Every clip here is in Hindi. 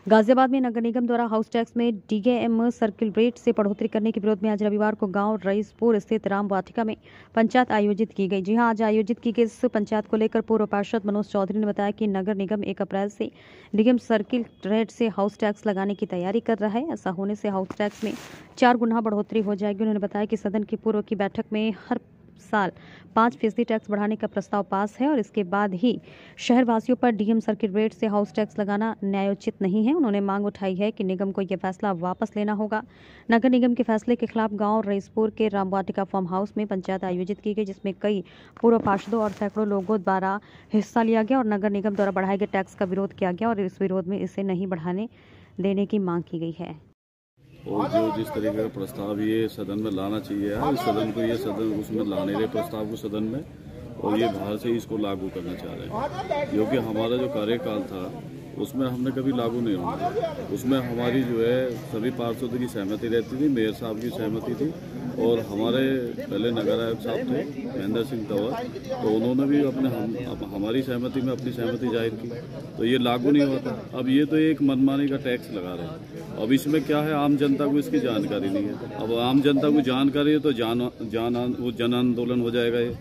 गाजियाबाद में नगर निगम द्वारा हाउस टैक्स में डीएम सर्किल रेट से बढ़ोतरी करने के विरोध में आज रविवार को गांव रईसपुर स्थित राम वाटिका में पंचायत आयोजित की गई। जी हां, आज आयोजित की गई इस पंचायत को लेकर पूर्व पार्षद मनोज चौधरी ने बताया कि नगर निगम 1 अप्रैल से डीएम सर्किल रेट से हाउस टैक्स लगाने की तैयारी कर रहा है। ऐसा होने से हाउस टैक्स में 4 गुना बढ़ोतरी हो जाएगी। उन्होंने बताया कि सदन की पूर्व की बैठक में हर साल 5% टैक्स बढ़ाने का प्रस्ताव पास है और इसके बाद ही शहरवासियों पर डीएम सर्किल रेट से हाउस टैक्स लगाना न्यायोचित नहीं है। उन्होंने मांग उठाई है कि निगम को यह फैसला वापस लेना होगा। नगर निगम के फैसले के खिलाफ गांव रईसपुर के रामवाटिका फार्म हाउस में पंचायत आयोजित की गई, जिसमें कई पूर्व पार्षदों और सैकड़ों लोगों द्वारा हिस्सा लिया गया और नगर निगम द्वारा बढ़ाए गए टैक्स का विरोध किया गया और इस विरोध में इसे नहीं बढ़ाने देने की मांग की गई है। और जो जिस तरीके का प्रस्ताव ये सदन में लाना चाहिए है, इस सदन को ये सदन उसमें लाने रहे प्रस्ताव को सदन में, और ये बाहर से इसको लागू करना चाह रहे हैं, क्योंकि हमारा जो कार्यकाल था उसमें हमने कभी लागू नहीं होना। उसमें हमारी जो है सभी पार्षदों की सहमति रहती थी, मेयर साहब की सहमति थी, और हमारे पहले नगर आयुक्त साहब थे महेंद्र सिंह तंवर, तो उन्होंने भी हमारी सहमति में अपनी सहमति जाहिर की, तो ये लागू नहीं होता। अब ये तो एक मनमानी का टैक्स लगा रहे हैं। अब इसमें क्या है, आम जनता को इसकी जानकारी नहीं है। अब आम जनता को जानकारी है तो जन आंदोलन हो जाएगा ये,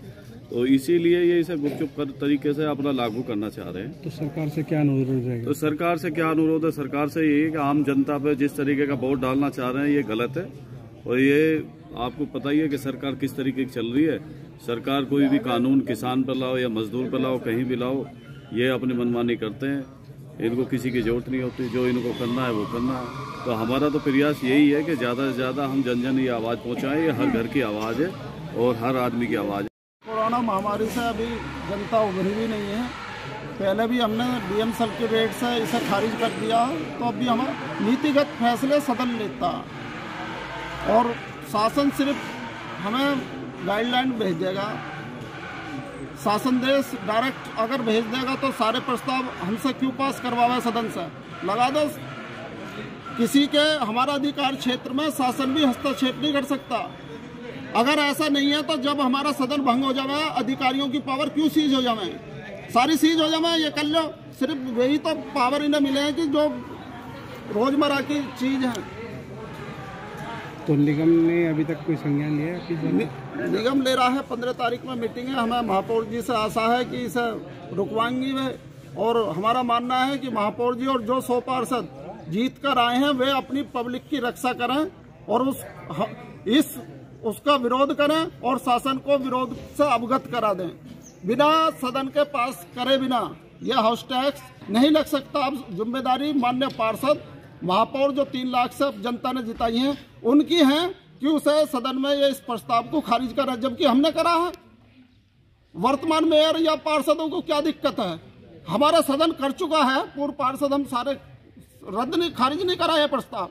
तो इसीलिए ये इसे गुपचुप तरीके से अपना लागू करना चाह रहे हैं। तो सरकार से क्या अनुरोध रहेगा? तो सरकार से क्या अनुरोध है? सरकार से ये कि आम जनता पे जिस तरीके का वोट डालना चाह रहे हैं ये गलत है, और ये आपको पता ही है कि सरकार किस तरीके की चल रही है। सरकार कोई भी कानून किसान पर लाओ या मजदूर पर लाओ, कहीं भी लाओ, ये अपनी मनमानी करते हैं। इनको किसी की जरूरत नहीं होती, जो इनको करना है वो करना है। तो हमारा तो प्रयास यही है कि ज़्यादा से ज़्यादा हम जन जन ये आवाज़ पहुँचाएं। ये हर घर की आवाज़ है और हर आदमी की आवाज़ है। कोरोना महामारी से अभी जनता उभरी भी नहीं है। पहले भी हमने डीएम सर्किल रेट से इसे खारिज कर दिया, तो अभी हमारा नीतिगत फैसले सदन लेता और शासन सिर्फ हमें गाइडलाइन भेज देगा। शासन देश डायरेक्ट अगर भेज देगा तो सारे प्रस्ताव हमसे क्यों पास करवावे सदन से? लगा दो किसी के हमारा अधिकार क्षेत्र में शासन भी हस्तक्षेप नहीं कर सकता। अगर ऐसा नहीं है तो जब हमारा सदन भंग हो जाए, अधिकारियों की पावर क्यों सीज हो जाए? सारी सीज हो जाए, ये कर लो। सिर्फ वही तो पावर इन्हें मिले हैं कि जो रोजमर्रा की चीज है। तो निगम ने अभी तक कोई संज्ञान लिया है? निगम ले रहा है। 15 तारीख में मीटिंग है। हमें महापौर जी से आशा है कि इसे रुकवाएंगी वे, और हमारा मानना है कि महापौर जी और जो 100 पार्षद जीत कर आए हैं वे अपनी पब्लिक की रक्षा करें और उसका विरोध करें और शासन को विरोध से अवगत करा दें। बिना सदन के पास करे बिना यह हाउस टैक्स नहीं लग सकता। अब जिम्मेदारी माननीय पार्षद महापौर जो 3 लाख से जनता ने जिताई है उनकी है कि उसे सदन में ये इस प्रस्ताव को खारिज करें, जबकि हमने करा है। वर्तमान मेयर या पार्षदों को क्या दिक्कत है? हमारा सदन कर चुका है, पूर्व पार्षद हम सारे खारिज नहीं करा है प्रस्ताव।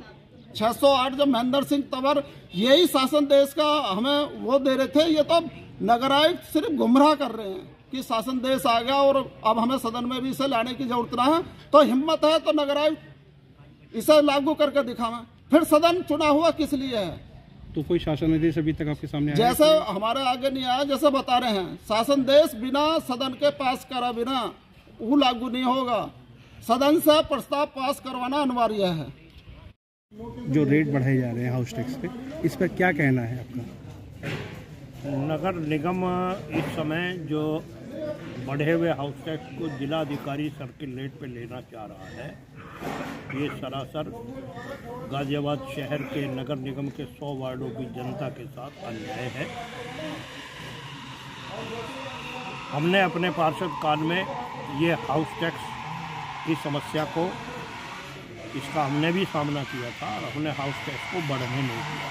608 जब महेंद्र सिंह तंवर यही शासन देश का हमें वो दे रहे थे, ये तो नगर आयुक्त सिर्फ गुमराह कर रहे हैं कि शासन देश आ गया और अब हमें सदन में भी इसे लाने की जरूरत ना है। तो हिम्मत है तो नगर आयुक्त इसे लागू करके दिखावे। फिर सदन चुना हुआ किस लिए है? तो कोई शासन आदेश अभी तक आपके सामने जैसे हमारे आगे नहीं आया, जैसे बता रहे हैं शासन देश बिना सदन के पास करा बिना वो लागू नहीं होगा। सदन से प्रस्ताव पास करवाना अनिवार्य है। जो रेट बढ़ाए जा रहे हैं हाउस टैक्स पे, इस पर क्या कहना है आपका? नगर निगम इस समय जो बढ़े हुए हाउस टैक्स को जिला अधिकारी सर्किल रेट पे लेना चाह रहा है, ये सरासर गाजियाबाद शहर के नगर निगम के 100 वार्डों की जनता के साथ अन्याय है। हमने अपने पार्षद काल में ये हाउस टैक्स की समस्या को इसका हमने भी सामना किया था और हमने हाउस टैक्स को बढ़ने नहीं दिया।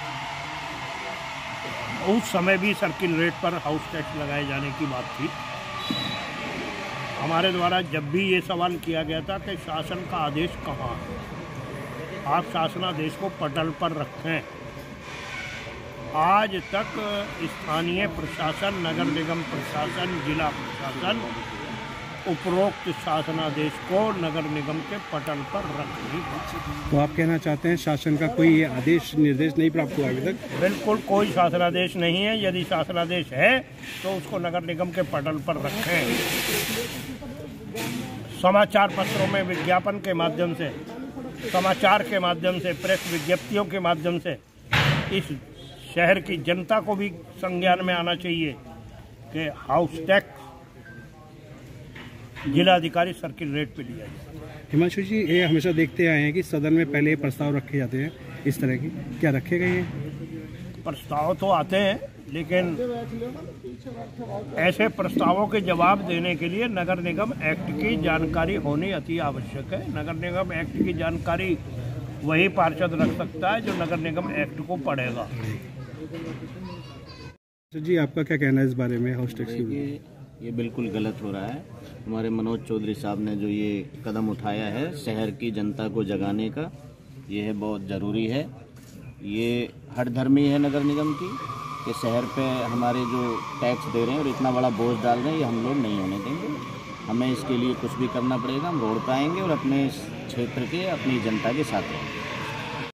उस समय भी सर्किल रेट पर हाउस टैक्स लगाए जाने की बात थी। हमारे द्वारा जब भी ये सवाल किया गया था कि शासन का आदेश कहाँ है, आप शासनादेश को पटल पर रखें। आज तक स्थानीय प्रशासन, नगर निगम प्रशासन, जिला प्रशासन उपरोक्त शासनादेश को नगर निगम के पटल पर रख नहीं पाते। तो आप कहना चाहते हैं शासन का कोई आदेश निर्देश नहीं प्राप्त हुआ अभी तक? बिल्कुल कोई शासनादेश नहीं है। यदि शासनादेश है तो उसको नगर निगम के पटल पर रखें। समाचार पत्रों में विज्ञापन के माध्यम से समाचार के माध्यम से, प्रेस विज्ञप्तियों के माध्यम से इस शहर की जनता को भी संज्ञान में आना चाहिए कि हाउस टैक्स जिलाधिकारी सर्किल रेट पे लिया जाए। हिमांशु जी, ये हमेशा देखते आए हैं कि सदन में पहले प्रस्ताव रखे जाते हैं इस तरह की, क्या रखे गए हैं? प्रस्ताव तो आते हैं, लेकिन ऐसे प्रस्तावों के जवाब देने के लिए नगर निगम एक्ट की जानकारी होनी अति आवश्यक है। नगर निगम एक्ट की जानकारी वही पार्षद रख सकता है जो नगर निगम एक्ट को पढ़ेगा। जी, आपका क्या कहना है इस बारे में हाउस टैक्स की? ये बिल्कुल गलत हो रहा है। हमारे मनोज चौधरी साहब ने जो ये कदम उठाया है शहर की जनता को जगाने का, ये है बहुत ज़रूरी है। ये हठधर्मी है नगर निगम की कि शहर पे हमारे जो टैक्स दे रहे हैं और इतना बड़ा बोझ डाल रहे हैं, ये हम लोग नहीं होने देंगे। हमें इसके लिए कुछ भी करना पड़ेगा। हम रोड पे आएंगे और अपने क्षेत्र के, अपनी जनता के साथ रहेंगे।